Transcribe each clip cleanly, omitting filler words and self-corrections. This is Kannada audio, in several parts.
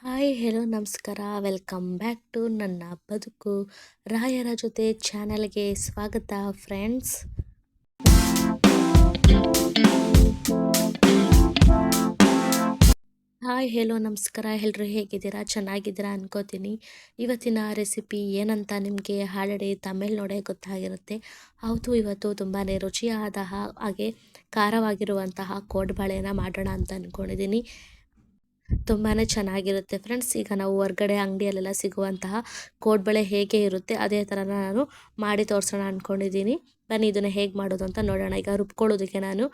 ಹಾಯ್ ಹೆಲೋ ನಮಸ್ಕಾರ ವೆಲ್ಕಮ್ ಬ್ಯಾಕ್ ಟು ನನ್ನ ಬದುಕು ರಾಯರ ಜೊತೆ ಚಾನಲ್ಗೆ ಸ್ವಾಗತ ಫ್ರೆಂಡ್ಸ್. ಹಾಯ್ ಹೆಲೋ ನಮಸ್ಕಾರ. ಎಲ್ಲರೂ ಹೇಗಿದ್ದೀರಾ? ಚೆನ್ನಾಗಿದ್ದೀರಾ ಅನ್ಕೋತೀನಿ. ಇವತ್ತಿನ ರೆಸಿಪಿ ಏನಂತ ನಿಮಗೆ ಆಲ್ರೆಡಿ ತಮಿಳ್ ನೋಡೇ ಗೊತ್ತಾಗಿರುತ್ತೆ. ಹೌದು, ಇವತ್ತು ತುಂಬಾ ರುಚಿಯಾದ ಹಾಗೆ ಖಾರವಾಗಿರುವಂತಹ ಕೋಡ್ಬಳೆನ ಮಾಡೋಣ ಅಂತ ಅಂದ್ಕೊಂಡಿದ್ದೀನಿ. ತುಂಬಾ ಚೆನ್ನಾಗಿರುತ್ತೆ ಫ್ರೆಂಡ್ಸ್. ಈಗ ನಾವು ಹೊರ್ಗಡೆ ಅಂಗಡಿಯಲ್ಲೆಲ್ಲ ಸಿಗುವಂತಹ ಕೋಡ್ಬಳೆ ಹೇಗೆ ಇರುತ್ತೆ ಅದೇ ಥರ ನಾನು ಮಾಡಿ ತೋರಿಸೋಣ ಅಂದ್ಕೊಂಡಿದ್ದೀನಿ. ಬನ್ನಿ ಇದನ್ನು ಹೇಗೆ ಮಾಡೋದು ಅಂತ ನೋಡೋಣ. ಈಗ ರುಬ್ಕೊಳ್ಳೋದಕ್ಕೆ ನಾನು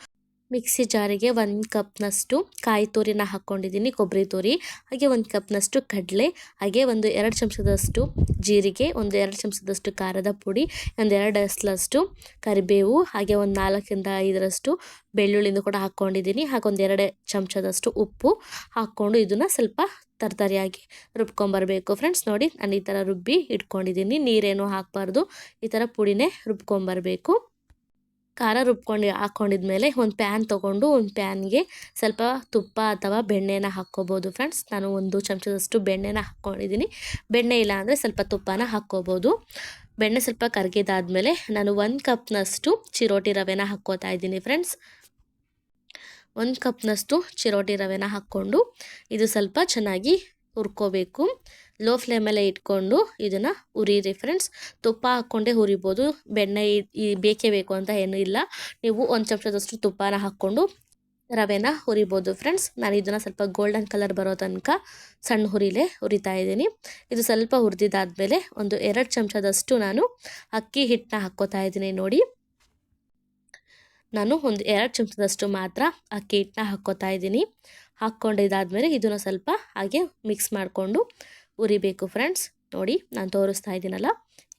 ಮಿಕ್ಸಿ ಜಾರಿಗೆ 1 ಕಪ್ನಷ್ಟು ಕಾಯಿ ತುರಿನ ಹಾಕ್ಕೊಂಡಿದ್ದೀನಿ, ಕೊಬ್ಬರಿ ತುರಿ, ಹಾಗೆ 1 ಕಪ್ನಷ್ಟು ಕಡಲೆ, ಹಾಗೆ ಒಂದು 2 ಚಮಚದಷ್ಟು ಜೀರಿಗೆ, ಒಂದು 2 ಚಮಚದಷ್ಟು ಖಾರದ ಪುಡಿ, ಒಂದು 2 ಎಸ್ಲಷ್ಟು ಕರಿಬೇವು, ಹಾಗೆ ಒಂದು 4ರಿಂದ 5ರಷ್ಟು ಬೆಳ್ಳುಳ್ಳಿನೂ ಕೂಡ ಹಾಕ್ಕೊಂಡಿದ್ದೀನಿ. ಹಾಗೆ ಒಂದು 2 ಚಮಚದಷ್ಟು ಉಪ್ಪು ಹಾಕ್ಕೊಂಡು ಇದನ್ನು ಸ್ವಲ್ಪ ತರತರಿಯಾಗಿ ರುಬ್ಕೊಂಬರಬೇಕು ಫ್ರೆಂಡ್ಸ್. ನೋಡಿ, ನಾನು ಈ ಥರ ರುಬ್ಬಿ ಇಟ್ಕೊಂಡಿದ್ದೀನಿ. ನೀರೇನು ಹಾಕಬಾರ್ದು, ಈ ಥರ ಪುಡಿನೇ ರುಬ್ಕೊಂಬರಬೇಕು. ಖಾರ ರುಬ್ಕೊಂಡು ಹಾಕ್ಕೊಂಡಿದ್ಮೇಲೆ ಒಂದು ಪ್ಯಾನ್ ತೊಗೊಂಡು ಒಂದು ಪ್ಯಾನ್ಗೆ ಸ್ವಲ್ಪ ತುಪ್ಪ ಅಥವಾ ಬೆಣ್ಣೆನ ಹಾಕ್ಕೋಬೋದು ಫ್ರೆಂಡ್ಸ್. ನಾನು 1 ಚಮಚದಷ್ಟು ಬೆಣ್ಣೆನ ಹಾಕ್ಕೊಂಡಿದ್ದೀನಿ. ಬೆಣ್ಣೆ ಇಲ್ಲ ಅಂದರೆ ಸ್ವಲ್ಪ ತುಪ್ಪನ ಹಾಕ್ಕೋಬೋದು. ಬೆಣ್ಣೆ ಸ್ವಲ್ಪ ಕರಗಿದಾದ್ಮೇಲೆ ನಾನು 1 ಕಪ್ನಷ್ಟು ಚಿರೋಟಿ ರವೆನ ಹಾಕ್ಕೋತಾ ಇದ್ದೀನಿ ಫ್ರೆಂಡ್ಸ್. 1 ಕಪ್ನಷ್ಟು ಚಿರೋಟಿ ರವೆನ ಹಾಕ್ಕೊಂಡು ಇದು ಸ್ವಲ್ಪ ಚೆನ್ನಾಗಿ ಹುರ್ಕೋಬೇಕು. ಲೋ ಫ್ಲೇಮಲ್ಲೇ ಇಟ್ಕೊಂಡು ಇದನ್ನು ಹುರಿಯಿರಿ ಫ್ರೆಂಡ್ಸ್. ತುಪ್ಪ ಹಾಕ್ಕೊಂಡೇ ಹುರಿಬೋದು, ಬೆಣ್ಣೆ ಬೇಕೇ ಬೇಕು ಅಂತ ಏನೂ ಇಲ್ಲ. ನೀವು 1 ಚಮಚದಷ್ಟು ತುಪ್ಪನ ಹಾಕ್ಕೊಂಡು ರವೆನ ಹುರಿಬೋದು ಫ್ರೆಂಡ್ಸ್. ನಾನು ಇದನ್ನು ಸ್ವಲ್ಪ ಗೋಲ್ಡನ್ ಕಲರ್ ಬರೋ ತನಕ ಸಣ್ಣ ಹುರಿಲೇ ಹುರಿತಾ ಇದ್ದೀನಿ. ಇದು ಸ್ವಲ್ಪ ಹುರಿದಿದ್ದಾದಮೇಲೆ ಒಂದು 2 ಚಮಚದಷ್ಟು ನಾನು ಅಕ್ಕಿ ಹಿಟ್ಟನ್ನ ಹಾಕ್ಕೋತಾ ಇದ್ದೀನಿ. ನೋಡಿ, ನಾನು ಒಂದು 2 ಚಮಚದಷ್ಟು ಮಾತ್ರ ಅಕ್ಕಿ ಹಿಟ್ಟನ್ನ ಹಾಕ್ಕೋತಾ ಇದ್ದೀನಿ. ಹಾಕ್ಕೊಂಡಿದ್ದಾದಮೇಲೆ ಇದನ್ನು ಸ್ವಲ್ಪ ಹಾಗೆ ಮಿಕ್ಸ್ ಮಾಡಿಕೊಂಡು ಹುರಿಬೇಕು ಫ್ರೆಂಡ್ಸ್. ನೋಡಿ, ನಾನು ತೋರಿಸ್ತಾ ಇದ್ದೀನಲ್ಲ,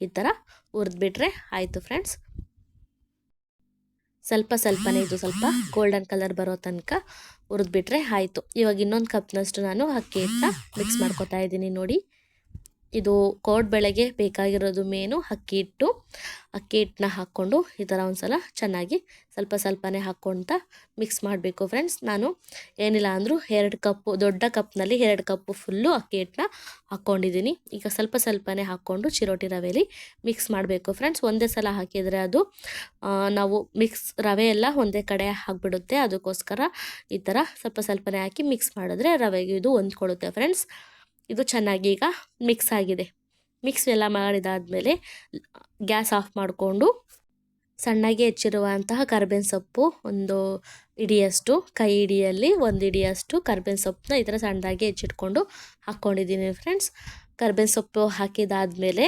ಈ ಥರ ಹುರಿದ್ಬಿಟ್ರೆ ಆಯಿತು ಫ್ರೆಂಡ್ಸ್. ಸ್ವಲ್ಪನೇ ಇದು ಸ್ವಲ್ಪ ಗೋಲ್ಡನ್ ಕಲರ್ ಬರೋ ತನಕ ಹುರಿದ್ಬಿಟ್ರೆ ಆಯಿತು. ಇವಾಗ ಇನ್ನೊಂದು ಕಪ್ನಷ್ಟು ನಾನು ಅಕ್ಕಿ ಹಿಟ್ಟನ್ನ ಮಿಕ್ಸ್ ಮಾಡ್ಕೋತಾ ಇದ್ದೀನಿ. ನೋಡಿ, ಇದು ಕೋಡ್ಬಳೆಗೆ ಬೇಕಾಗಿರೋದು ಮೇನು ಅಕ್ಕಿ ಹಿಟ್ಟು. ಅಕ್ಕಿ ಹಿಟ್ಟನ್ನ ಹಾಕ್ಕೊಂಡು ಈ ಥರ ಒಂದು ಸಲ ಚೆನ್ನಾಗಿ ಸ್ವಲ್ಪನೇ ಹಾಕ್ಕೊಳ್ತಾ ಮಿಕ್ಸ್ ಮಾಡಬೇಕು ಫ್ರೆಂಡ್ಸ್. ನಾನು ಏನಿಲ್ಲ ಅಂದರೂ 2 ಕಪ್ಪು, ದೊಡ್ಡ ಕಪ್ನಲ್ಲಿ 2 ಕಪ್ಪು ಫುಲ್ಲು ಅಕ್ಕಿ ಹಿಟ್ಟನ್ನ ಹಾಕ್ಕೊಂಡಿದ್ದೀನಿ. ಈಗ ಸ್ವಲ್ಪನೇ ಹಾಕ್ಕೊಂಡು ಚಿರೋಟಿ ರವೆಯಲ್ಲಿ ಮಿಕ್ಸ್ ಮಾಡಬೇಕು ಫ್ರೆಂಡ್ಸ್. ಒಂದೇ ಸಲ ಹಾಕಿದರೆ ಅದು ನಾವು ರವೆ ಎಲ್ಲ ಒಂದೇ ಕಡೆ ಹಾಕ್ಬಿಡುತ್ತೆ. ಅದಕ್ಕೋಸ್ಕರ ಈ ಥರ ಸ್ವಲ್ಪನೇ ಹಾಕಿ ಮಿಕ್ಸ್ ಮಾಡಿದ್ರೆ ರವೆಗೆ ಇದು ಹೊಂದ್ಕೊಳ್ಳುತ್ತೆ ಫ್ರೆಂಡ್ಸ್. ಇದು ಚೆನ್ನಾಗಿ ಈಗ ಮಿಕ್ಸ್ ಆಗಿದೆ. ಮಿಕ್ಸ್ ಎಲ್ಲ ಮಾಡಿದಾದಮೇಲೆ ಗ್ಯಾಸ್ ಆಫ್ ಮಾಡಿಕೊಂಡು ಸಣ್ಣಗೆ ಹೆಚ್ಚಿರುವಂತಹ ಕರ್ಬೇವಿನ ಸೊಪ್ಪು ಒಂದು ಹಿಡಿಯಷ್ಟು, ಕೈ ಹಿಡಿಯಲ್ಲಿ 1 ಹಿಡಿಯಷ್ಟು ಕರ್ಬೇವಿನ ಸೊಪ್ಪನ್ನ ಈ ಥರ ಸಣ್ಣದಾಗಿ ಹೆಚ್ಚಿಟ್ಕೊಂಡು ಹಾಕ್ಕೊಂಡಿದ್ದೀನಿ ಫ್ರೆಂಡ್ಸ್. ಕರ್ಬೇವಿನ ಸೊಪ್ಪು ಹಾಕಿದಾದಮೇಲೆ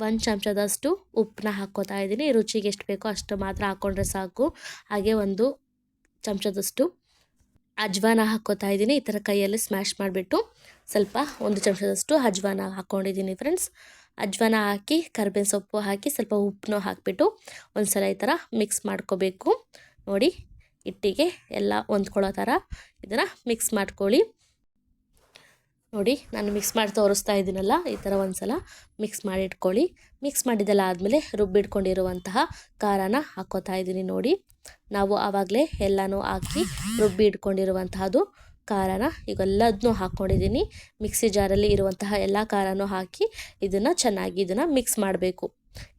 1 ಚಮಚದಷ್ಟು ಉಪ್ಪನ್ನ ಹಾಕ್ಕೋತಾ ಇದ್ದೀನಿ. ರುಚಿಗೆ ಎಷ್ಟು ಬೇಕೋ ಅಷ್ಟು ಮಾತ್ರ ಹಾಕ್ಕೊಂಡ್ರೆ ಸಾಕು. ಹಾಗೆ 1 ಚಮಚದಷ್ಟು ಅಜ್ವಾನ ಹಾಕ್ಕೋತಾ ಇದ್ದೀನಿ. ಈ ಥರ ಕೈಯಲ್ಲಿ ಸ್ಮ್ಯಾಶ್ ಮಾಡಿಬಿಟ್ಟು ಸ್ವಲ್ಪ 1 ಚಮಚದಷ್ಟು ಅಜ್ವಾನ ಹಾಕ್ಕೊಂಡಿದ್ದೀನಿ ಫ್ರೆಂಡ್ಸ್. ಅಜ್ವಾನ ಹಾಕಿ ಕರ್ಬೇವಿನ ಸೊಪ್ಪು ಹಾಕಿ ಸ್ವಲ್ಪ ಉಪ್ಪನ್ನು ಹಾಕಿಬಿಟ್ಟು ಒಂದು ಸಲ ಈ ಥರ ಮಿಕ್ಸ್ ಮಾಡ್ಕೋಬೇಕು. ನೋಡಿ, ಹಿಟ್ಟಿಗೆ ಎಲ್ಲ ಹೊಂದ್ಕೊಳ್ಳೋ ಥರ ಇದನ್ನು ಮಿಕ್ಸ್ ಮಾಡ್ಕೊಳ್ಳಿ. ನೋಡಿ, ನಾನು ಮಿಕ್ಸ್ ಮಾಡಿ ತೋರಿಸ್ತಾ ಇದ್ದೀನಲ್ಲ, ಈ ಥರ ಒಂದು ಸಲ ಮಿಕ್ಸ್ ಮಾಡಿ ಇಟ್ಕೊಳ್ಳಿ. ಮಿಕ್ಸ್ ಮಾಡಿದ್ದೆಲ್ಲ ಆದಮೇಲೆ ರುಬ್ಬಿಟ್ಕೊಂಡಿರುವಂತಹ ಖಾರನ ಹಾಕ್ಕೋತಾ ಇದ್ದೀನಿ. ನೋಡಿ, ನಾವು ಆವಾಗಲೇ ಎಲ್ಲನೂ ಹಾಕಿ ರುಬ್ಬಿ ಇಟ್ಕೊಂಡಿರುವಂತಹದ್ದು ಖಾರನ ಇವೆಲ್ಲದನ್ನೂ ಹಾಕ್ಕೊಂಡಿದ್ದೀನಿ. ಮಿಕ್ಸಿ ಜಾರಲ್ಲಿ ಇರುವಂತಹ ಎಲ್ಲ ಖಾರನೂ ಹಾಕಿ ಇದನ್ನು ಚೆನ್ನಾಗಿ ಮಿಕ್ಸ್ ಮಾಡಬೇಕು.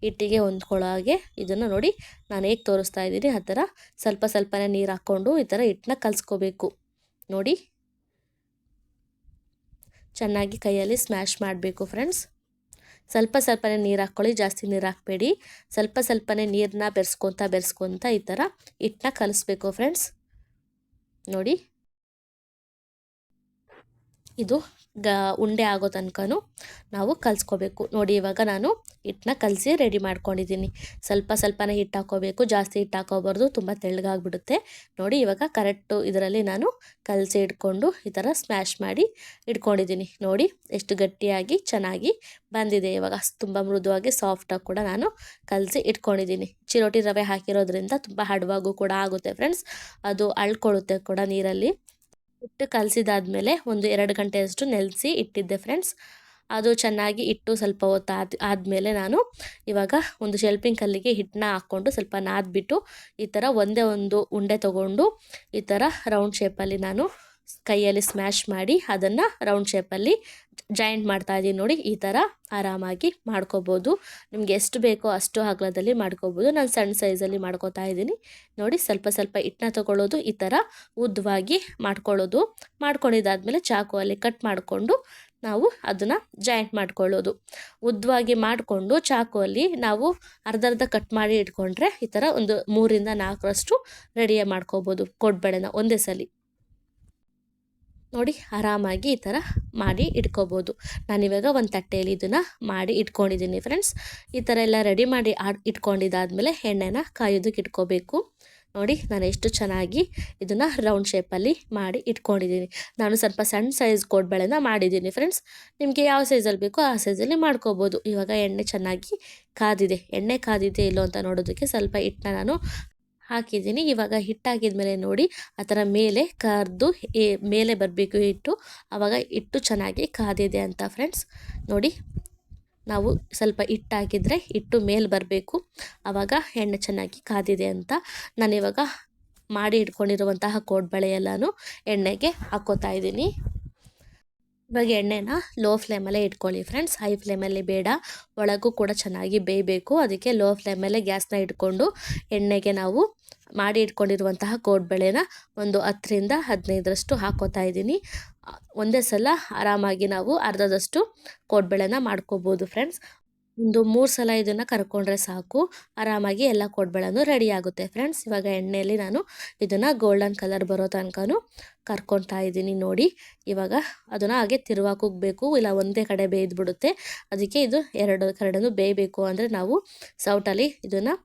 ಹಿಟ್ಟಿಗೆ ಹೊಂದ್ಕೊಳ್ಳೋ ಹಾಗೆ ಇದನ್ನು ನೋಡಿ ನಾನು ಹೇಗೆ ತೋರಿಸ್ತಾ ಇದ್ದೀನಿ ಆ ಥರ ಸ್ವಲ್ಪನೇ ನೀರು ಹಾಕ್ಕೊಂಡು ಈ ಥರ ಹಿಟ್ಟನ್ನ ಕಲಿಸ್ಕೋಬೇಕು. ನೋಡಿ, ಚೆನ್ನಾಗಿ ಕೈಯಲ್ಲಿ ಸ್ಮ್ಯಾಶ್ ಮಾಡಬೇಕು ಫ್ರೆಂಡ್ಸ್. ಸ್ವಲ್ಪನೇ ನೀರು ಹಾಕ್ಕೊಳ್ಳಿ, ಜಾಸ್ತಿ ನೀರು ಹಾಕಬೇಡಿ. ಸ್ವಲ್ಪನೇ ನೀರನ್ನ ಬೆರೆಸ್ಕೊತಾ ಈ ಥರ ಹಿಟ್ಟನ್ನ ಕಲಿಸ್ಬೇಕು ಫ್ರೆಂಡ್ಸ್. ನೋಡಿ, ಇದು ಉಂಡೆ ಆಗೋ ತನಕನೂ ನಾವು ಕಲಿಸ್ಕೋಬೇಕು. ನೋಡಿ, ಇವಾಗ ನಾನು ಹಿಟ್ಟನ್ನ ಕಲಸಿ ರೆಡಿ ಮಾಡ್ಕೊಂಡಿದ್ದೀನಿ. ಸ್ವಲ್ಪನೇ ಹಿಟ್ಟು ಹಾಕ್ಕೋಬೇಕು, ಜಾಸ್ತಿ ಹಿಟ್ಟು ಹಾಕೋಬಾರ್ದು, ತುಂಬ ತೆಳ್ಳಗಾಗ್ಬಿಡುತ್ತೆ. ನೋಡಿ, ಇವಾಗ ಕರೆಕ್ಟು ಇದರಲ್ಲಿ ನಾನು ಕಲಸಿ ಇಟ್ಕೊಂಡು ಈ ಥರ ಸ್ಮ್ಯಾಶ್ ಮಾಡಿ ಇಟ್ಕೊಂಡಿದ್ದೀನಿ. ನೋಡಿ, ಎಷ್ಟು ಗಟ್ಟಿಯಾಗಿ ಚೆನ್ನಾಗಿ ಬಂದಿದೆ. ಇವಾಗ ತುಂಬ ಮೃದುವಾಗಿ ಸಾಫ್ಟಾಗಿ ಕೂಡ ನಾನು ಕಲಸಿ ಇಟ್ಕೊಂಡಿದ್ದೀನಿ. ಚಿರೋಟಿ ರವೆ ಹಾಕಿರೋದ್ರಿಂದ ತುಂಬ ಹಡವಾಗೂ ಕೂಡ ಆಗುತ್ತೆ ಫ್ರೆಂಡ್ಸ್. ಅದು ಅಳ್ಕೊಳ್ಳುತ್ತೆ ಕೂಡ ನೀರಲ್ಲಿ. ಹಿಟ್ಟು ಕಲಸಿದಾದ್ಮೇಲೆ ಒಂದು 2 ಗಂಟೆಯಷ್ಟು ನೆನೆಸಿ ಇಟ್ಟಿದ್ದೆ ಫ್ರೆಂಡ್ಸ್. ಅದು ಚೆನ್ನಾಗಿ ಇಟ್ಟು ಸ್ವಲ್ಪ ಹೊತ್ತು ಆದಮೇಲೆ ನಾನು ಇವಾಗ ಒಂದು ಶೆಲ್ಪಿಂಗ್ ಕಲ್ಲಿಗೆ ಹಿಟ್ಟನ್ನ ಹಾಕ್ಕೊಂಡು ಸ್ವಲ್ಪ ನಾದ್ಬಿಟ್ಟು ಈ ಥರ ಒಂದೇ ಒಂದು ಉಂಡೆ ತೊಗೊಂಡು ಈ ಥರ ರೌಂಡ್ ಶೇಪಲ್ಲಿ ನಾನು ಕೈಯಲ್ಲಿ ಸ್ಮ್ಯಾಶ್ ಮಾಡಿ ಅದನ್ನು ರೌಂಡ್ ಶೇಪಲ್ಲಿ ಜಾಯಿಂಟ್ ಮಾಡ್ತಾ ಇದ್ದೀನಿ ನೋಡಿ. ಈ ಥರ ಆರಾಮಾಗಿ ಮಾಡ್ಕೋಬೋದು. ನಿಮ್ಗೆ ಎಷ್ಟು ಬೇಕೋ ಅಷ್ಟು ಅಗಲದಲ್ಲಿ ಮಾಡ್ಕೋಬೋದು. ನಾನು ಸಣ್ಣ ಸೈಜಲ್ಲಿ ಮಾಡ್ಕೋತಾ ಇದ್ದೀನಿ ನೋಡಿ. ಸ್ವಲ್ಪ ಸ್ವಲ್ಪ ಹಿಟ್ಟನ್ನ ತಗೊಳ್ಳೋದು, ಈ ಥರ ಉದ್ದವಾಗಿ ಮಾಡ್ಕೊಳ್ಳೋದು. ಮಾಡ್ಕೊಂಡಿದ್ದಾದಮೇಲೆ ಚಾಕುವಲ್ಲಿ ಕಟ್ ಮಾಡಿಕೊಂಡು ನಾವು ಅದನ್ನು ಜಾಯಿಂಟ್ ಮಾಡ್ಕೊಳ್ಳೋದು. ಉದ್ದವಾಗಿ ಮಾಡಿಕೊಂಡು ಚಾಕುವಲ್ಲಿ ನಾವು ಅರ್ಧ ಕಟ್ ಮಾಡಿ ಇಟ್ಕೊಂಡ್ರೆ ಈ ಥರ ಒಂದು 3ರಿಂದ 4ರಷ್ಟು ರೆಡಿ ಮಾಡ್ಕೋಬೋದು ಕೋಡ್ಬಳೆನ ಒಂದೇ ಸಲ ನೋಡಿ. ಆರಾಮಾಗಿ ಈ ಥರ ಮಾಡಿ ಇಟ್ಕೋಬೋದು. ನಾನಿವಾಗ ಒಂದು ತಟ್ಟೆಯಲ್ಲಿ ಇದನ್ನು ಮಾಡಿ ಇಟ್ಕೊಂಡಿದ್ದೀನಿ ಫ್ರೆಂಡ್ಸ್. ಈ ಥರ ಎಲ್ಲ ರೆಡಿ ಮಾಡಿ ಇಟ್ಕೊಂಡಿದ್ದಾದಮೇಲೆ ಎಣ್ಣೆನ ಕಾಯೋದಕ್ಕೆ ಇಟ್ಕೋಬೇಕು ನೋಡಿ. ನಾನು ಎಷ್ಟು ಚೆನ್ನಾಗಿ ಇದನ್ನು ರೌಂಡ್ ಶೇಪಲ್ಲಿ ಮಾಡಿ ಇಟ್ಕೊಂಡಿದ್ದೀನಿ. ನಾನು ಸ್ವಲ್ಪ ಸಣ್ಣ ಸೈಜ್ ಕೋಡ್ಬಳೆನ ಮಾಡಿದ್ದೀನಿ ಫ್ರೆಂಡ್ಸ್. ನಿಮಗೆ ಯಾವ ಸೈಜಲ್ಲಿ ಬೇಕೋ ಆ ಸೈಜಲ್ಲಿ ಮಾಡ್ಕೋಬೋದು. ಇವಾಗ ಎಣ್ಣೆ ಚೆನ್ನಾಗಿ ಕಾದಿದೆ. ಎಣ್ಣೆ ಕಾದಿದೆ ಇಲ್ಲೋ ಅಂತ ನೋಡೋದಕ್ಕೆ ಸ್ವಲ್ಪ ಹಿಟ್ಟನ್ನ ನಾನು ಹಾಕಿದ್ದೀನಿ. ಇವಾಗ ಹಿಟ್ಟು ಹಾಕಿದ್ಮೇಲೆ ನೋಡಿ ಆ ಥರ ಮೇಲೆ ಕರ್ದು ಮೇಲೆ ಬರಬೇಕು ಹಿಟ್ಟು. ಆವಾಗ ಹಿಟ್ಟು ಚೆನ್ನಾಗಿ ಕಾದಿದೆ ಅಂತ ಫ್ರೆಂಡ್ಸ್ ನೋಡಿ. ನಾವು ಸ್ವಲ್ಪ ಹಿಟ್ಟು ಹಾಕಿದರೆ ಹಿಟ್ಟು ಮೇಲೆ ಬರಬೇಕು, ಆವಾಗ ಎಣ್ಣೆ ಚೆನ್ನಾಗಿ ಕಾದಿದೆ ಅಂತ. ನಾನಿವಾಗ ಮಾಡಿ ಇಟ್ಕೊಂಡಿರುವಂತಹ ಕೋಡ್ಬಳೆ ಎಲ್ಲನೂ ಎಣ್ಣೆಗೆ ಹಾಕ್ಕೋತಾ ಇದ್ದೀನಿ. ಇವಾಗ ಎಣ್ಣೆನ ಲೋ ಫ್ಲೇಮಲ್ಲೇ ಇಟ್ಕೊಳ್ಳಿ ಫ್ರೆಂಡ್ಸ್, ಹೈ ಫ್ಲೇಮಲ್ಲಿ ಬೇಡ. ಒಳಗೂ ಕೂಡ ಚೆನ್ನಾಗಿ ಬೇಯಬೇಕು. ಅದಕ್ಕೆ ಲೋ ಫ್ಲೇಮಲ್ಲೇ ಗ್ಯಾಸ್ನ ಇಟ್ಕೊಂಡು ಎಣ್ಣೆಗೆ ನಾವು ಮಾಡಿ ಇಟ್ಕೊಂಡಿರುವಂತಹ ಕೋಡ್ಬಳೆನ ಒಂದು 10ರಿಂದ 15ರಷ್ಟು ಹಾಕ್ಕೋತಾ ಇದ್ದೀನಿ. ಒಂದೇ ಸಲ ಆರಾಮಾಗಿ ನಾವು ಅರ್ಧದಷ್ಟು ಕೋಡ್ಬಳೆನ ಮಾಡ್ಕೋಬೋದು ಫ್ರೆಂಡ್ಸ್. ಒಂದು 3 ಸಲ ಇದನ್ನು ಕರ್ಕೊಂಡ್ರೆ ಸಾಕು, ಆರಾಮಾಗಿ ಎಲ್ಲ ಕೋಡ್ಬಳೆನೂ ರೆಡಿ ಆಗುತ್ತೆ ಫ್ರೆಂಡ್ಸ್. ಇವಾಗ ಎಣ್ಣೆಯಲ್ಲಿ ನಾನು ಇದನ್ನು ಗೋಲ್ಡನ್ ಕಲರ್ ಬರೋ ತನಕನೂ ಕರ್ಕೊತಾ ಇದ್ದೀನಿ ನೋಡಿ. ಇವಾಗ ಅದನ್ನು ಹಾಗೆ ತಿರುವಾಕೋಗ್ಬೇಕು, ಇಲ್ಲ ಒಂದೇ ಕಡೆ ಬೇಯ್ದುಬಿಡುತ್ತೆ. ಅದಕ್ಕೆ ಇದು ಎರಡು ಕಡೆನೂ ಬೇಯಬೇಕು ಅಂದರೆ ನಾವು ಸೌಟಲ್ಲಿ ಇದನ್ನು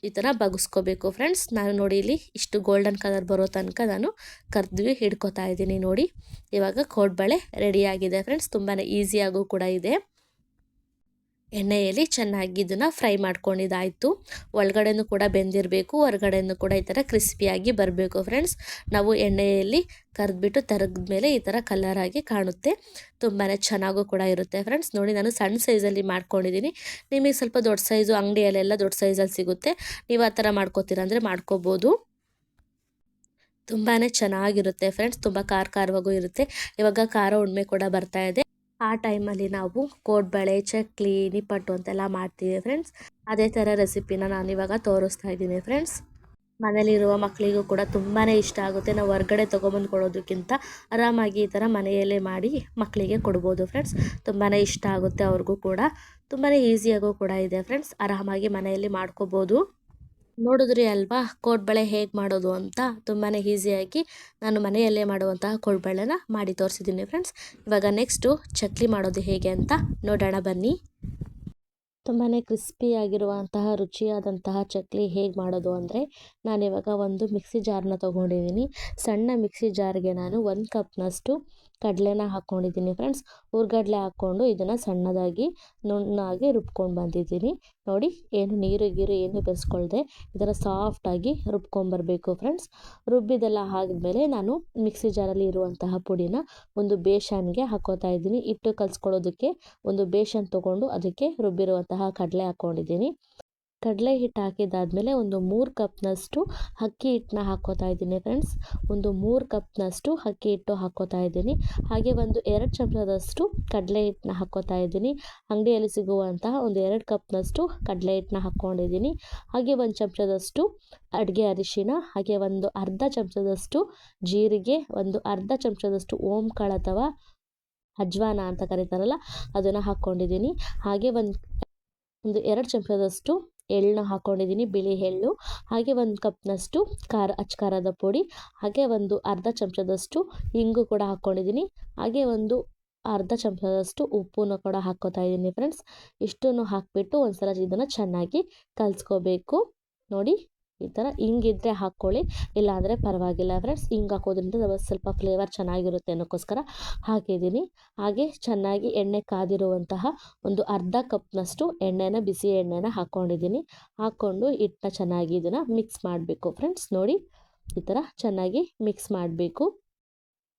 ಈ ಥರ ಬಗ್ಸ್ಕೋಬೇಕು ಫ್ರೆಂಡ್ಸ್. ನಾನು ನೋಡಿ ಇಲ್ಲಿ ಇಷ್ಟು ಗೋಲ್ಡನ್ ಕಲರ್ ಬರೋ ತನಕ ನಾನು ಕರ್ದು ಹಿಡ್ಕೊತಾ ಇದ್ದೀನಿ ನೋಡಿ. ಇವಾಗ ಕೋಡ್ಬಳೆ ರೆಡಿಯಾಗಿದೆ ಫ್ರೆಂಡ್ಸ್. ತುಂಬಾ ಈಸಿಯಾಗೂ ಕೂಡ ಇದೆ. ಎಣ್ಣೆಯಲ್ಲಿ ಚೆನ್ನಾಗಿ ಇದನ್ನು ಫ್ರೈ ಮಾಡ್ಕೊಂಡಿದ್ದಾಯಿತು. ಒಳಗಡೆನೂ ಕೂಡ ಬೆಂದಿರಬೇಕು, ಹೊರಗಡೆನೂ ಕೂಡ ಈ ಥರ ಕ್ರಿಸ್ಪಿಯಾಗಿ ಬರಬೇಕು ಫ್ರೆಂಡ್ಸ್. ನಾವು ಎಣ್ಣೆಯಲ್ಲಿ ಕರೆದ್ಬಿಟ್ಟು ತೆರೆದ್ಮೇಲೆ ಈ ಥರ ಕಲರಾಗಿ ಕಾಣುತ್ತೆ, ತುಂಬಾ ಚೆನ್ನಾಗೂ ಕೂಡ ಇರುತ್ತೆ ಫ್ರೆಂಡ್ಸ್. ನೋಡಿ ನಾನು ಸಣ್ಣ ಸೈಜಲ್ಲಿ ಮಾಡ್ಕೊಂಡಿದ್ದೀನಿ. ನಿಮಗೆ ಸ್ವಲ್ಪ ದೊಡ್ಡ ಸೈಜು ಅಂಗಡಿಯಲ್ಲೆಲ್ಲ ದೊಡ್ಡ ಸೈಜಲ್ಲಿ ಸಿಗುತ್ತೆ, ನೀವು ಆ ಥರ ಮಾಡ್ಕೋತೀರ ಅಂದರೆ ಮಾಡ್ಕೋಬೋದು. ತುಂಬಾ ಚೆನ್ನಾಗಿರುತ್ತೆ ಫ್ರೆಂಡ್ಸ್, ತುಂಬ ಖಾರವಾಗೂ ಇರುತ್ತೆ. ಇವಾಗ ಖಾರ ಹುಣ್ಣಿಮೆ ಕೂಡ ಬರ್ತಾ ಇದೆ. ಆ ಟೈಮಲ್ಲಿ ನಾವು ಕೋಡ್ಬಳೆ, ಚಕ್ಲಿ, ನಿಪ್ಪಟ್ಟು ಅಂತೆಲ್ಲ ಮಾಡ್ತೀವಿ ಫ್ರೆಂಡ್ಸ್. ಅದೇ ಥರ ರೆಸಿಪಿನ ನಾನಿವಾಗ ತೋರಿಸ್ತಾ ಇದ್ದೀನಿ ಫ್ರೆಂಡ್ಸ್. ಮನೇಲಿರುವ ಮಕ್ಕಳಿಗೂ ಕೂಡ ತುಂಬಾ ಇಷ್ಟ ಆಗುತ್ತೆ. ನಾವು ಹೊರ್ಗಡೆ ತೊಗೊಬಂದು ಕೊಡೋದಕ್ಕಿಂತ ಆರಾಮಾಗಿ ಈ ಥರ ಮನೆಯಲ್ಲೇ ಮಾಡಿ ಮಕ್ಕಳಿಗೆ ಕೊಡ್ಬೋದು ಫ್ರೆಂಡ್ಸ್. ತುಂಬಾ ಇಷ್ಟ ಆಗುತ್ತೆ ಅವ್ರಿಗೂ ಕೂಡ. ತುಂಬಾ ಈಸಿಯಾಗೂ ಕೂಡ ಇದೆ ಫ್ರೆಂಡ್ಸ್, ಆರಾಮಾಗಿ ಮನೆಯಲ್ಲಿ ಮಾಡ್ಕೋಬೋದು. ನೋಡಿದ್ರಿ ಅಲ್ವಾ ಕೋಡ್ಬಳೆ ಹೇಗೆ ಮಾಡೋದು ಅಂತ. ತುಂಬಾ ಈಸಿಯಾಗಿ ನಾನು ಮನೆಯಲ್ಲೇ ಮಾಡುವಂತಹ ಕೋಡ್ಬಳೆನ ಮಾಡಿ ತೋರಿಸಿದ್ದೀನಿ ಫ್ರೆಂಡ್ಸ್. ಇವಾಗ ನೆಕ್ಸ್ಟು ಚಕ್ಲಿ ಮಾಡೋದು ಹೇಗೆ ಅಂತ ನೋಡೋಣ ಬನ್ನಿ. ತುಂಬಾ ಕ್ರಿಸ್ಪಿಯಾಗಿರುವಂತಹ ರುಚಿಯಾದಂತಹ ಚಕ್ಲಿ ಹೇಗೆ ಮಾಡೋದು ಅಂದರೆ, ನಾನಿವಾಗ ಒಂದು ಮಿಕ್ಸಿ ಜಾರನ್ನ ತೊಗೊಂಡಿದ್ದೀನಿ. ಸಣ್ಣ ಮಿಕ್ಸಿ ಜಾರ್ಗೆ ನಾನು 1 ಕಪ್ನಷ್ಟು ಕಡಲೆನ ಹಾಕ್ಕೊಂಡಿದ್ದೀನಿ ಫ್ರೆಂಡ್ಸ್. ಹುರ್ಗಡ್ಲೆ ಹಾಕ್ಕೊಂಡು ಇದನ್ನು ಸಣ್ಣದಾಗಿ ನುಣ್ಣಾಗಿ ರುಬ್ಕೊಂಡು ಬಂದಿದ್ದೀನಿ ನೋಡಿ. ಏನು ನೀರು ಗೀರು ಏನು ಬೆರೆಸ್ಕೊಳ್ದೆ ಈ ಥರ ಸಾಫ್ಟಾಗಿ ರುಬ್ಕೊಂಬರಬೇಕು ಫ್ರೆಂಡ್ಸ್. ರುಬ್ಬಿದೆಲ್ಲ ಆದಮೇಲೆ ನಾನು ಮಿಕ್ಸಿ ಜಾರಲ್ಲಿ ಇರುವಂತಹ ಪುಡಿನ ಒಂದು ಬೇಷನ್ಗೆ ಹಾಕ್ಕೋತಾ ಇದ್ದೀನಿ. ಹಿಟ್ಟು ಕಲಿಸ್ಕೊಳ್ಳೋದಕ್ಕೆ ಒಂದು ಬೇಷನ್ ತೊಗೊಂಡು ಅದಕ್ಕೆ ರುಬ್ಬಿರುವಂತಹ ಕಡಲೆ ಹಾಕ್ಕೊಂಡಿದ್ದೀನಿ. ಕಡಲೆ ಹಿಟ್ಟು ಹಾಕಿದ್ದಾದಮೇಲೆ ಒಂದು 3 ಕಪ್ನಷ್ಟು ಅಕ್ಕಿ ಹಿಟ್ಟನ್ನ ಹಾಕ್ಕೋತಾ ಇದ್ದೀನಿ ಫ್ರೆಂಡ್ಸ್. ಒಂದು 3 ಕಪ್ನಷ್ಟು ಅಕ್ಕಿ ಹಿಟ್ಟು ಹಾಕ್ಕೋತಾ ಇದ್ದೀನಿ. ಹಾಗೆ ಒಂದು 2 ಚಮಚದಷ್ಟು ಕಡಲೆ ಹಿಟ್ಟನ್ನ ಹಾಕ್ಕೋತಾ ಇದ್ದೀನಿ. ಅಂಗಡಿಯಲ್ಲಿ ಸಿಗುವಂತಹ ಒಂದು 2 ಕಪ್ನಷ್ಟು ಕಡಲೆ ಹಿಟ್ಟನ್ನ ಹಾಕ್ಕೊಂಡಿದ್ದೀನಿ. ಹಾಗೆ 1 ಚಮಚದಷ್ಟು ಅಡುಗೆ ಅರಿಶಿನ, ಹಾಗೆ ಒಂದು ಅರ್ಧ ಚಮಚದಷ್ಟು ಜೀರಿಗೆ, ಒಂದು ಅರ್ಧ ಚಮಚದಷ್ಟು ಓಂಕಾಳು ಅಥವಾ ಅಜ್ವಾನ ಅಂತ ಕರೀತಾರಲ್ಲ ಅದನ್ನು ಹಾಕ್ಕೊಂಡಿದ್ದೀನಿ. ಹಾಗೆ ಒಂದು 2 ಚಮಚದಷ್ಟು ಎಳ್ಳನ್ನ ಹಾಕ್ಕೊಂಡಿದ್ದೀನಿ, ಬಿಳಿ ಎಳ್ಳು. ಹಾಗೆ 1 ಕಪ್ನಷ್ಟು ಅಚ್ಚ ಖಾರದ ಪುಡಿ, ಹಾಗೆ ಒಂದು ಅರ್ಧ ಚಮಚದಷ್ಟು ಇಂಗು ಕೂಡ ಹಾಕ್ಕೊಂಡಿದ್ದೀನಿ. ಹಾಗೆ ಒಂದು ಅರ್ಧ ಚಮಚದಷ್ಟು ಉಪ್ಪನ್ನು ಕೂಡ ಹಾಕ್ಕೋತಾ ಇದ್ದೀನಿ ಫ್ರೆಂಡ್ಸ್. ಇಷ್ಟನ್ನು ಹಾಕಿಬಿಟ್ಟು ಒಂದ್ಸಲ ಇದನ್ನು ಚೆನ್ನಾಗಿ ಕಲಿಸ್ಕೋಬೇಕು ನೋಡಿ. ಈ ಥರ ಹಿಂಗಿದ್ರೆ ಹಾಕ್ಕೊಳ್ಳಿ, ಇಲ್ಲಾಂದರೆ ಪರವಾಗಿಲ್ಲ ಫ್ರೆಂಡ್ಸ್. ಹಿಂಗೆ ಹಾಕೋದ್ರಿಂದ ಸ್ವಲ್ಪ ಫ್ಲೇವರ್ ಚೆನ್ನಾಗಿರುತ್ತೆ ಅನ್ನೋಕ್ಕೋಸ್ಕರ ಹಾಕಿದ್ದೀನಿ. ಹಾಗೆ ಚೆನ್ನಾಗಿ ಎಣ್ಣೆ ಕಾದಿರುವಂತಹ ಒಂದು ಅರ್ಧ ಕಪ್ನಷ್ಟು ಎಣ್ಣೆನ, ಬಿಸಿ ಎಣ್ಣೆನ ಹಾಕ್ಕೊಂಡಿದ್ದೀನಿ. ಹಾಕ್ಕೊಂಡು ಹಿಟ್ಟನ್ನ ಚೆನ್ನಾಗಿ ಇದನ್ನು ಮಿಕ್ಸ್ ಮಾಡಬೇಕು ಫ್ರೆಂಡ್ಸ್. ನೋಡಿ ಈ ಥರ ಚೆನ್ನಾಗಿ ಮಿಕ್ಸ್ ಮಾಡಬೇಕು.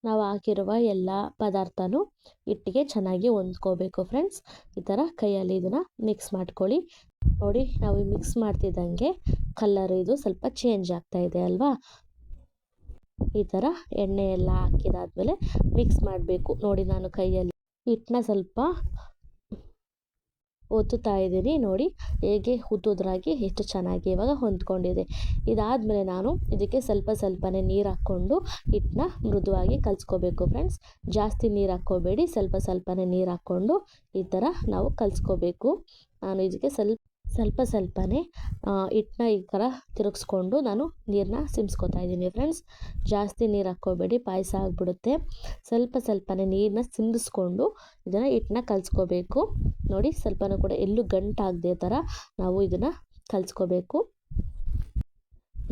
ನಾವು ಹಾಕಿರುವ ಎಲ್ಲ ಪದಾರ್ಥನೂ ಹಿಟ್ಟಿಗೆ ಚೆನ್ನಾಗಿ ಹೊಂದ್ಕೋಬೇಕು ಫ್ರೆಂಡ್ಸ್. ಈ ಥರ ಕೈಯಲ್ಲಿ ಇದನ್ನು ಮಿಕ್ಸ್ ಮಾಡ್ಕೊಳ್ಳಿ. ನೋಡಿ ನಾವು ಮಿಕ್ಸ್ ಮಾಡ್ತಿದ್ದಂಗೆ ಕಲರ್ ಇದು ಸ್ವಲ್ಪ ಚೇಂಜ್ ಆಗ್ತಾ ಇದೆ ಅಲ್ವಾ. ಈ ಥರ ಎಣ್ಣೆ ಎಲ್ಲ ಹಾಕಿದಾದ್ಮೇಲೆ ಮಿಕ್ಸ್ ಮಾಡಬೇಕು. ನೋಡಿ ನಾನು ಕೈಯಲ್ಲಿ ಹಿಟ್ಟನ್ನ ಸ್ವಲ್ಪ ಒತ್ತುತ್ತಾ ಇದ್ದೀನಿ. ನೋಡಿ ಹೇಗೆ ಉದ್ದುದ್ರಾಗಿ ಎಷ್ಟು ಚೆನ್ನಾಗಿ ಇವಾಗ ಹೊಂದ್ಕೊಂಡಿದೆ. ಇದಾದಮೇಲೆ ನಾನು ಇದಕ್ಕೆ ಸ್ವಲ್ಪನೇ ನೀರು ಹಾಕ್ಕೊಂಡು ಹಿಟ್ಟನ್ನ ಮೃದುವಾಗಿ ಕಲಿಸ್ಕೋಬೇಕು ಫ್ರೆಂಡ್ಸ್. ಜಾಸ್ತಿ ನೀರು ಹಾಕ್ಕೋಬೇಡಿ, ಸ್ವಲ್ಪನೇ ನೀರು ಹಾಕ್ಕೊಂಡು ಈ ಥರ ನಾವು ಕಲಿಸ್ಕೋಬೇಕು. ನಾನು ಇದಕ್ಕೆ ಸ್ವಲ್ಪನೇ ಹಿಟ್ಟನ್ನ ಈ ಥರ ತಿರುಗಿಸ್ಕೊಂಡು ನಾನು ನೀರನ್ನ ಸಿಮ್ಸ್ಕೊತಾ ಇದ್ದೀನಿ ಫ್ರೆಂಡ್ಸ್. ಜಾಸ್ತಿ ನೀರು ಹಾಕ್ಕೋಬೇಡಿ, ಪಾಯಸ ಆಗಿಬಿಡುತ್ತೆ. ಸ್ವಲ್ಪನೇ ನೀರನ್ನ ಸಿಂದಿಸ್ಕೊಂಡು ಇದನ್ನು ಹಿಟ್ಟನ್ನ ಕಲಿಸ್ಕೋಬೇಕು. ನೋಡಿ ಸ್ವಲ್ಪನೂ ಕೂಡ ಎಲ್ಲೂ ಗಂಟಾಗದೆ ಥರ ನಾವು ಇದನ್ನು ಕಲಿಸ್ಕೋಬೇಕು.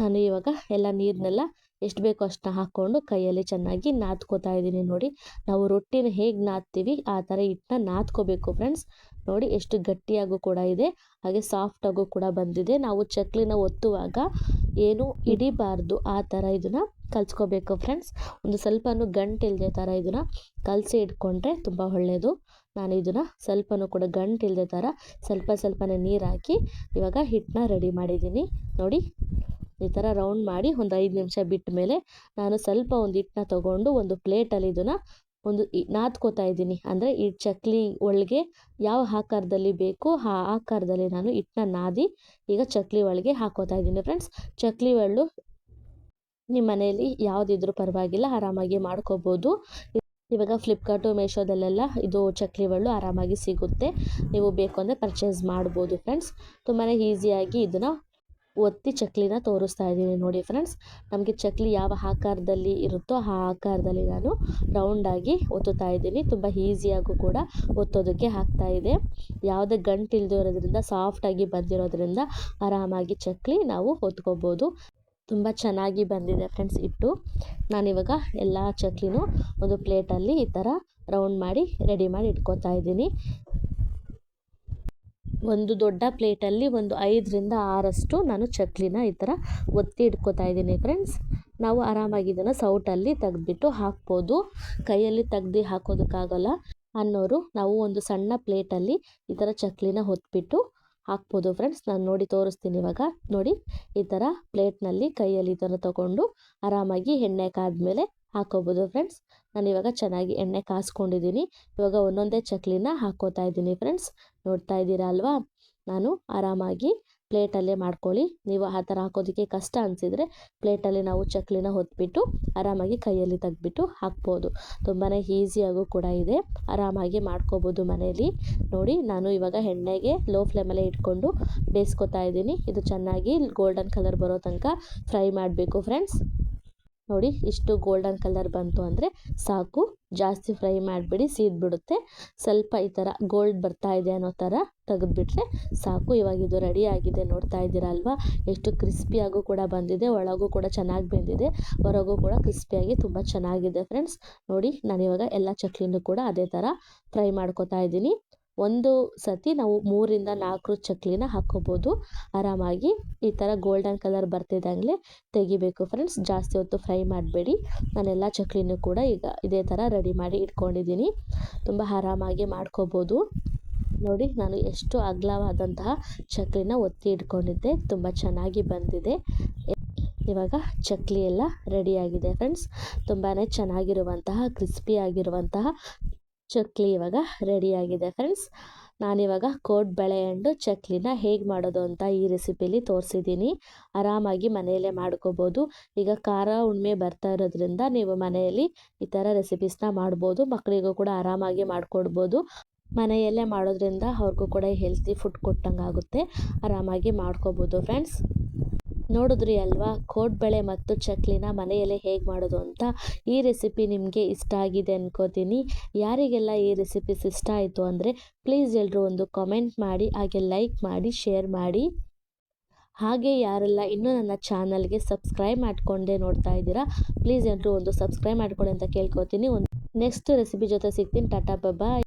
ನಾನು ಇವಾಗ ಎಲ್ಲ ನೀರನ್ನೆಲ್ಲ ಎಷ್ಟು ಬೇಕೋ ಅಷ್ಟನ್ನ ಹಾಕ್ಕೊಂಡು ಕೈಯಲ್ಲಿ ಚೆನ್ನಾಗಿ ನಾದ್ಕೋತಾ ಇದ್ದೀನಿ. ನೋಡಿ ನಾವು ರೊಟ್ಟಿನ ಹೇಗೆ ನಾದ್ತೀವಿ ಆ ಥರ ಹಿಟ್ಟನ್ನ ನಾದ್ಕೋಬೇಕು ಫ್ರೆಂಡ್ಸ್. ನೋಡಿ ಎಷ್ಟು ಗಟ್ಟಿಯಾಗೂ ಕೂಡ ಇದೆ, ಹಾಗೆ ಸಾಫ್ಟಾಗೂ ಕೂಡ ಬಂದಿದೆ. ನಾವು ಚಕ್ಲಿನ ಒತ್ತುವಾಗ ಏನು ಹಿಡಿಬಾರ್ದು, ಆ ಥರ ಇದನ್ನು ಕಲಿಸ್ಕೋಬೇಕು ಫ್ರೆಂಡ್ಸ್. ಒಂದು ಸ್ವಲ್ಪನೂ ಗಂಟಿಲ್ಲದೆ ಥರ ಇದನ್ನು ಕಲಸಿ ಇಟ್ಕೊಂಡ್ರೆ ತುಂಬ ಒಳ್ಳೆಯದು. ನಾನು ಇದನ್ನು ಸ್ವಲ್ಪನೂ ಕೂಡ ಗಂಟಿಲ್ಲದೆ ಥರ ಸ್ವಲ್ಪನೇ ನೀರು ಹಾಕಿ ಇವಾಗ ಹಿಟ್ಟನ್ನ ರೆಡಿ ಮಾಡಿದ್ದೀನಿ. ನೋಡಿ ಈ ಥರ ರೌಂಡ್ ಮಾಡಿ ಒಂದು 5 ನಿಮಿಷ ಬಿಟ್ಟ ಮೇಲೆ ನಾನು ಒಂದು ಹಿಟ್ಟನ್ನ ತೊಗೊಂಡು ಒಂದು ಪ್ಲೇಟಲ್ಲಿ ಇದನ್ನು ನಾದ್ಕೋತಾ ಇದ್ದೀನಿ. ಅಂದರೆ ಈ ಚಕ್ಲಿ ಒಳಗೆ ಯಾವ ಆಕಾರದಲ್ಲಿ ಬೇಕು ಆ ಆಕಾರದಲ್ಲಿ ನಾನು ಹಿಟ್ಟನ್ನ ನಾದಿ ಈಗ ಚಕ್ಲಿ ಒಳಗೆ ಹಾಕೋತಾ ಇದ್ದೀನಿ ಫ್ರೆಂಡ್ಸ್. ಚಕ್ಲಿ ಒಳ್ಳು ನಿಮ್ಮ ಮನೆಯಲ್ಲಿ ಯಾವುದಿದ್ರೂ ಪರವಾಗಿಲ್ಲ, ಆರಾಮಾಗಿ ಮಾಡ್ಕೋಬೋದು. ಇವಾಗ ಫ್ಲಿಪ್ಕಾರ್ಟು, ಮೀಶೋದಲ್ಲೆಲ್ಲ ಇದು ಚಕ್ಲಿ ಒಳ್ಳು ಆರಾಮಾಗಿ ಸಿಗುತ್ತೆ. ನೀವು ಬೇಕು ಅಂದರೆ ಪರ್ಚೇಸ್ ಮಾಡ್ಬೋದು ಫ್ರೆಂಡ್ಸ್. ತುಂಬಾ ಈಸಿಯಾಗಿ ಇದನ್ನು ಒತ್ತಿ ಚಕ್ಲಿನ ತೋರಿಸ್ತಾ ಇದ್ದೀನಿ ನೋಡಿ ಫ್ರೆಂಡ್ಸ್. ನಮಗೆ ಚಕ್ಲಿ ಯಾವ ಆಕಾರದಲ್ಲಿ ಇರುತ್ತೋ ಆ ಆಕಾರದಲ್ಲಿ ನಾನು ರೌಂಡಾಗಿ ಒತ್ತುತ್ತಾ ಇದ್ದೀನಿ. ತುಂಬ ಈಸಿಯಾಗೂ ಕೂಡ ಒತ್ತೋದಕ್ಕೆ ಆಗ್ತಾ ಇದೆ. ಯಾವುದೇ ಗಂಟು ಇಲ್ಲದೆ ಇರೋದ್ರಿಂದ ಸಾಫ್ಟಾಗಿ ಬಂದಿರೋದ್ರಿಂದ ಆರಾಮಾಗಿ ಚಕ್ಲಿ ನಾವು ಒತ್ಕೋಬೋದು. ತುಂಬ ಚೆನ್ನಾಗಿ ಬಂದಿದೆ ಫ್ರೆಂಡ್ಸ್ ಹಿಟ್ಟು. ನಾನಿವಾಗ ಎಲ್ಲ ಚಕ್ಲಿನೂ ಒಂದು ಪ್ಲೇಟಲ್ಲಿ ಈ ಥರ ರೌಂಡ್ ಮಾಡಿ ರೆಡಿ ಮಾಡಿ ಇಟ್ಕೋತಾ ಇದ್ದೀನಿ. ಒಂದು ದೊಡ್ಡ ಪ್ಲೇಟಲ್ಲಿ ಒಂದು 5ರಿಂದ 6 ನಾನು ಚಕ್ಲಿನ ಈ ಥರ ಒತ್ತಿ ಇಟ್ಕೋತಾ ಇದ್ದೀನಿ ಫ್ರೆಂಡ್ಸ್. ನಾವು ಆರಾಮಾಗಿ ಇದನ್ನು ಸೌಟಲ್ಲಿ ತೆಗೆದ್ಬಿಟ್ಟು ಹಾಕ್ಬೋದು. ಕೈಯಲ್ಲಿ ತೆಗ್ದು ಹಾಕೋದಕ್ಕಾಗಲ್ಲ ಅನ್ನೋರು ನಾವು ಒಂದು ಸಣ್ಣ ಪ್ಲೇಟಲ್ಲಿ ಈ ಥರ ಚಕ್ಲಿನ ಹೊತ್ಬಿಟ್ಟು ಹಾಕ್ಬೋದು ಫ್ರೆಂಡ್ಸ್. ನಾನು ನೋಡಿ ತೋರಿಸ್ತೀನಿ ಇವಾಗ. ನೋಡಿ ಈ ಥರ ಪ್ಲೇಟ್ನಲ್ಲಿ ಕೈಯಲ್ಲಿ ಇದನ್ನು ತಗೊಂಡು ಆರಾಮಾಗಿ ಎಣ್ಣೆ ಕಾದ್ಮೇಲೆ ಹಾಕೋಬೋದು ಫ್ರೆಂಡ್ಸ್. ನಾನು ಇವಾಗ ಚೆನ್ನಾಗಿ ಎಣ್ಣೆ ಕಾಸ್ಕೊಂಡಿದ್ದೀನಿ. ಇವಾಗ ಒಂದೊಂದೇ ಚಕ್ಲಿನ ಹಾಕೋತಾ ಇದ್ದೀನಿ ಫ್ರೆಂಡ್ಸ್. ನೋಡ್ತಾ ಇದ್ದೀರಾ ಅಲ್ವಾ? ನಾನು ಆರಾಮಾಗಿ ಪ್ಲೇಟಲ್ಲೇ ಮಾಡ್ಕೊಳ್ಳಿ. ನೀವು ಆ ಥರ ಹಾಕೋದಕ್ಕೆ ಕಷ್ಟ ಅನಿಸಿದರೆ ಪ್ಲೇಟಲ್ಲಿ ನಾವು ಚಕ್ಲಿನ ಹೊತ್ಬಿಟ್ಟು ಆರಾಮಾಗಿ ಕೈಯಲ್ಲಿ ತೆಗ್ದುಬಿಟ್ಟು ಹಾಕ್ಬೋದು. ತುಂಬಾ ಈಸಿಯಾಗೂ ಕೂಡ ಇದೆ, ಆರಾಮಾಗಿ ಮಾಡ್ಕೋಬೋದು ಮನೆಯಲ್ಲಿ. ನೋಡಿ ನಾನು ಇವಾಗ ಎಣ್ಣೆಗೆ ಲೋ ಫ್ಲೇಮಲ್ಲೇ ಇಟ್ಕೊಂಡು ಬೇಯಿಸ್ಕೊತಾ ಇದ್ದೀನಿ. ಇದು ಚೆನ್ನಾಗಿ ಗೋಲ್ಡನ್ ಕಲರ್ ಬರೋ ತನಕ ಫ್ರೈ ಮಾಡಬೇಕು ಫ್ರೆಂಡ್ಸ್. ನೋಡಿ ಇಷ್ಟು ಗೋಲ್ಡನ್ ಕಲರ್ ಬಂತು ಅಂದರೆ ಸಾಕು, ಜಾಸ್ತಿ ಫ್ರೈ ಮಾಡಿಬಿಡಿ, ಸೀದ್ಬಿಡುತ್ತೆ. ಸ್ವಲ್ಪ ಈ ಥರ ಗೋಲ್ಡ್ ಬರ್ತಾ ಇದೆ ಅನ್ನೋ ಥರ ತೆಗೆದುಬಿಟ್ರೆ ಸಾಕು. ಇವಾಗ ಇದು ರೆಡಿ ಆಗಿದೆ, ನೋಡ್ತಾ ಇದ್ದೀರಾ ಅಲ್ವಾ? ಎಷ್ಟು ಕ್ರಿಸ್ಪಿಯಾಗೂ ಕೂಡ ಬಂದಿದೆ, ಒಳಗೂ ಕೂಡ ಚೆನ್ನಾಗಿ ಬೆಂದಿದೆ, ಹೊರಗೂ ಕೂಡ ಕ್ರಿಸ್ಪಿಯಾಗಿ ತುಂಬ ಚೆನ್ನಾಗಿದೆ ಫ್ರೆಂಡ್ಸ್. ನೋಡಿ ನಾನಿವಾಗ ಎಲ್ಲ ಚಕ್ಲಿನೂ ಕೂಡ ಅದೇ ಥರ ಫ್ರೈ ಮಾಡ್ಕೊತಾ ಇದ್ದೀನಿ. ಒಂದು ಸತಿ ನಾವು 3ರಿಂದ 4 ಚಕ್ಲಿನ ಹಾಕ್ಕೋಬೋದು ಆರಾಮಾಗಿ. ಈ ಥರ ಗೋಲ್ಡನ್ ಕಲರ್ ಬರ್ತಿದ್ದಂಗೆ ತೆಗಿಬೇಕು ಫ್ರೆಂಡ್ಸ್, ಜಾಸ್ತಿ ಹೊತ್ತು ಫ್ರೈ ಮಾಡಬೇಡಿ. ನಾನೆಲ್ಲ ಚಕ್ಲಿನೂ ಕೂಡ ಈಗ ಇದೇ ಥರ ರೆಡಿ ಮಾಡಿ ಇಟ್ಕೊಂಡಿದ್ದೀನಿ. ತುಂಬ ಆರಾಮಾಗಿ ಮಾಡ್ಕೋಬೋದು. ನೋಡಿ ನಾನು ಎಷ್ಟು ಅಗಲವಾದಂತಹ ಚಕ್ಲಿನ ಒತ್ತಿ ಇಟ್ಕೊಂಡಿದ್ದೆ, ತುಂಬ ಚೆನ್ನಾಗಿ ಬಂದಿದೆ. ಇವಾಗ ಚಕ್ಲಿ ಎಲ್ಲ ರೆಡಿಯಾಗಿದೆ ಫ್ರೆಂಡ್ಸ್. ತುಂಬಾ ಚೆನ್ನಾಗಿರುವಂತಹ ಕ್ರಿಸ್ಪಿಯಾಗಿರುವಂತಹ ಚಕ್ಲಿ ಇವಾಗ ರೆಡಿಯಾಗಿದೆ ಫ್ರೆಂಡ್ಸ್. ನಾನಿವಾಗ ಕೋಡ್ಬಳೆ ಹಣ್ಣು ಚಕ್ಲಿನ ಹೇಗೆ ಮಾಡೋದು ಅಂತ ಈ ರೆಸಿಪಿಲಿ ತೋರಿಸಿದ್ದೀನಿ. ಆರಾಮಾಗಿ ಮನೆಯಲ್ಲೇ ಮಾಡ್ಕೋಬೋದು. ಈಗ ಖಾರ ಹುಣ್ಣಿಮೆ ಬರ್ತಾ ಇರೋದ್ರಿಂದ ನೀವು ಮನೆಯಲ್ಲಿ ಈ ಥರ ರೆಸಿಪೀಸ್ನ ಮಾಡ್ಬೋದು. ಮಕ್ಕಳಿಗೂ ಕೂಡ ಆರಾಮಾಗಿ ಮಾಡಿಕೊಡ್ಬೋದು. ಮನೆಯಲ್ಲೇ ಮಾಡೋದ್ರಿಂದ ಅವ್ರಿಗೂ ಕೂಡ ಹೆಲ್ತಿ ಫುಡ್ ಕೊಟ್ಟಂಗೆ ಆಗುತ್ತೆ. ಆರಾಮಾಗಿ ಮಾಡ್ಕೋಬೋದು ಫ್ರೆಂಡ್ಸ್. ನೋಡಿದ್ರಿ ಅಲ್ವಾ ಕೋಡ್ಬಳೆ ಮತ್ತು ಚಕ್ಲಿನ ಮನೆಯಲ್ಲೇ ಹೇಗೆ ಮಾಡೋದು ಅಂತ. ಈ ರೆಸಿಪಿ ನಿಮಗೆ ಇಷ್ಟ ಆಗಿದೆ ಅನ್ಕೋತೀನಿ. ಯಾರಿಗೆಲ್ಲ ಈ ರೆಸಿಪೀಸ್ ಇಷ್ಟ ಆಯಿತು ಅಂದರೆ ಪ್ಲೀಸ್ ಎಲ್ಲರೂ ಒಂದು ಕಾಮೆಂಟ್ ಮಾಡಿ, ಹಾಗೆ ಲೈಕ್ ಮಾಡಿ, ಶೇರ್ ಮಾಡಿ. ಹಾಗೆ ಯಾರೆಲ್ಲ ಇನ್ನೂ ನನ್ನ ಚಾನಲ್ಗೆ ಸಬ್ಸ್ಕ್ರೈಬ್ ಮಾಡಿಕೊಂಡೇ ನೋಡ್ತಾ ಇದ್ದೀರಾ, ಪ್ಲೀಸ್ ಎಲ್ಲರೂ ಒಂದು ಸಬ್ಸ್ಕ್ರೈಬ್ ಮಾಡ್ಕೊಳ್ಳಿ ಅಂತ ಕೇಳ್ಕೊತೀನಿ. ನೆಕ್ಸ್ಟ್ ರೆಸಿಪಿ ಜೊತೆ ಸಿಗ್ತೀನಿ. ಟಾಟಾ ಬಾಯ್.